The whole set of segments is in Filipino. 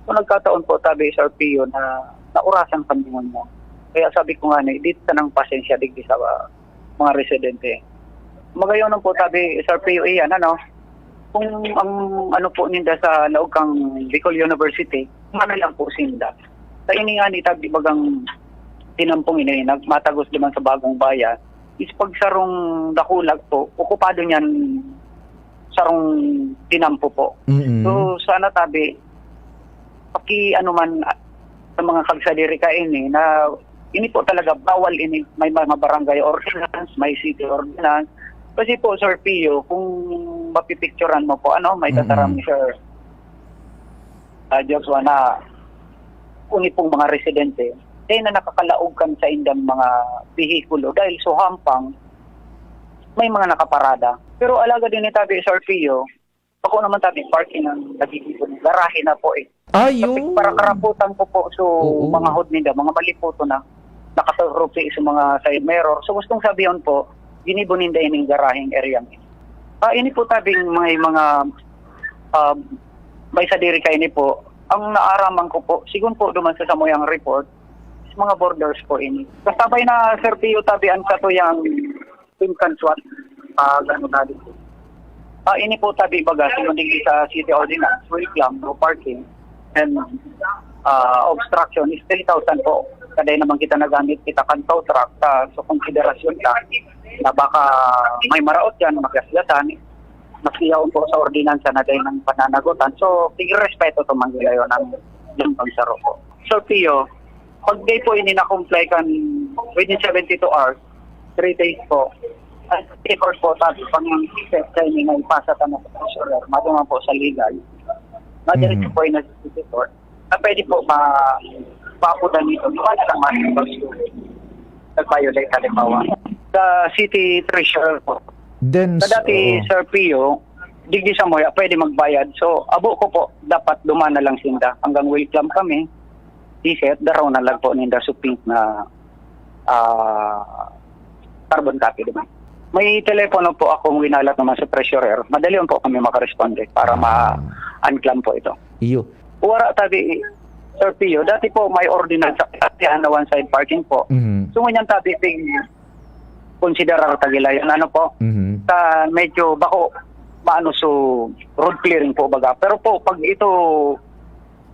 So nagkataon po tabi sa RPO na naurasan kami mo. Kaya sabi ko nga dito ng pasensya digdi sa mga residente. Magayon po tabi sa RPO iyan, kung ang po ninda sa laog kang Bicol University, mana lang po sinda. Sa ini nga ni tabi bagang tinampong ini, nagmatagos naman sa bagong bayan, is pag sarong dakulag po, okupado niyan sarong tinampo po. So sana tabi, man sa mga kagsadiri ka ini, na ini po talaga bawal ini, may mga barangay ordinance, may city ordinance. Kasi po, Sir Pio, kung mapipicturan mo po, may tataram ni Sir Joshua na uni pong mga residente, na nakakalaog kan sa indang mga bihikulo dahil suhampang may mga nakaparada. Pero alaga din ni tabi, Sir Pio, ako naman tabi parking ng nagigipon. Garahe na po eh. Ayun. Para karaputan ko po so mga hod nila, mga maliputo na nakatarupi sa mga side mirror. So gustong sabihin po, ginibunin din yung garaheng area. Ini po tabing may mga may sadiri kayo ni po. Ang naaraman ko po, sigun po duman sa samoyang report, is mga borders po ini. Kasabay na Sir Pio tabian sa to yung Pinkan SWAT, gano'n na dito. Ini po tabi baga, sinundi sa city ordinance, reclam, no parking, and obstruction is 3,000 po. Kaday naman kita nagamit kita kan tow truck so konsiderasyon lang na baka may maraot yan, magkasyasan, masiyaw po sa ordinansa na dahil ng pananagutan. So, tigrespeto ito manggilayo ng yung pagsaro po. So, Pio, pag day po ini na-comply kan within 72 hours, 3 days po, at record po tabi, pang yung step sa ini na ipasa ka na sa treasurer, madungan po sa legal, madiretso po yung nasa court, na pwede po papudan nito, wala lang nag-violate halimbawa. Sa city treasurer po. Then, sa dati, Sir Pio, digdi sa moya, pwede magbayad. So, abo ko po, dapat dumana lang sinda. Hanggang welcome kami, iset, daraw na lang po ninda suping na carbon copy, diba? May telepono po akong winalat naman sa treasurer. Madali po kami makaresponde para ma-unclam po ito. iyo. Wala tabi, Sir Pio, dati po may ordinance sa katihan na one-side parking po. So, ngunyan tabi, konsiderar tagilayan, po, sa medyo bako, so road clearing po baga. Pero po, pag ito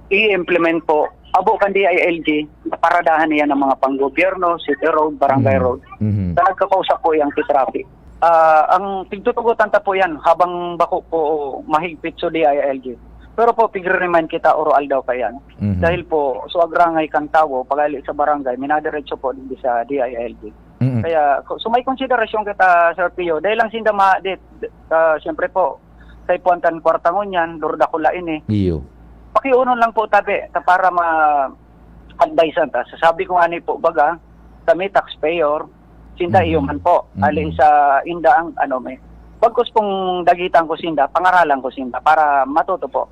i-implement po, abo kan DILG, paradahan niya ng mga panggobyerno, city road, barangay road. Sa nagkakausap po yung traffic. Ang tigtutugutan ta po yan, habang bako po mahigpit sa DILG. Pero po, pigre-remind kita, oral daw pa yan. Dahil po, so agrangay kang tawo, pag-ali sa barangay, minadiretso po din sa DILG. Kaya, so may konsiderasyon kita, Sir Pio, dahil lang sinda siyempre po, sa ipuantan kwartangon yan, durda ko lain eh. Iyo. Pakiunon lang po tabi, para ma-advisean ta. Sasabi ko nga po, baga, kami taxpayer, sinda iyo man po. Ali sa inda ang may. Pagkus pong dagitan ko sinda, pangaralan ko sinda, para matuto po.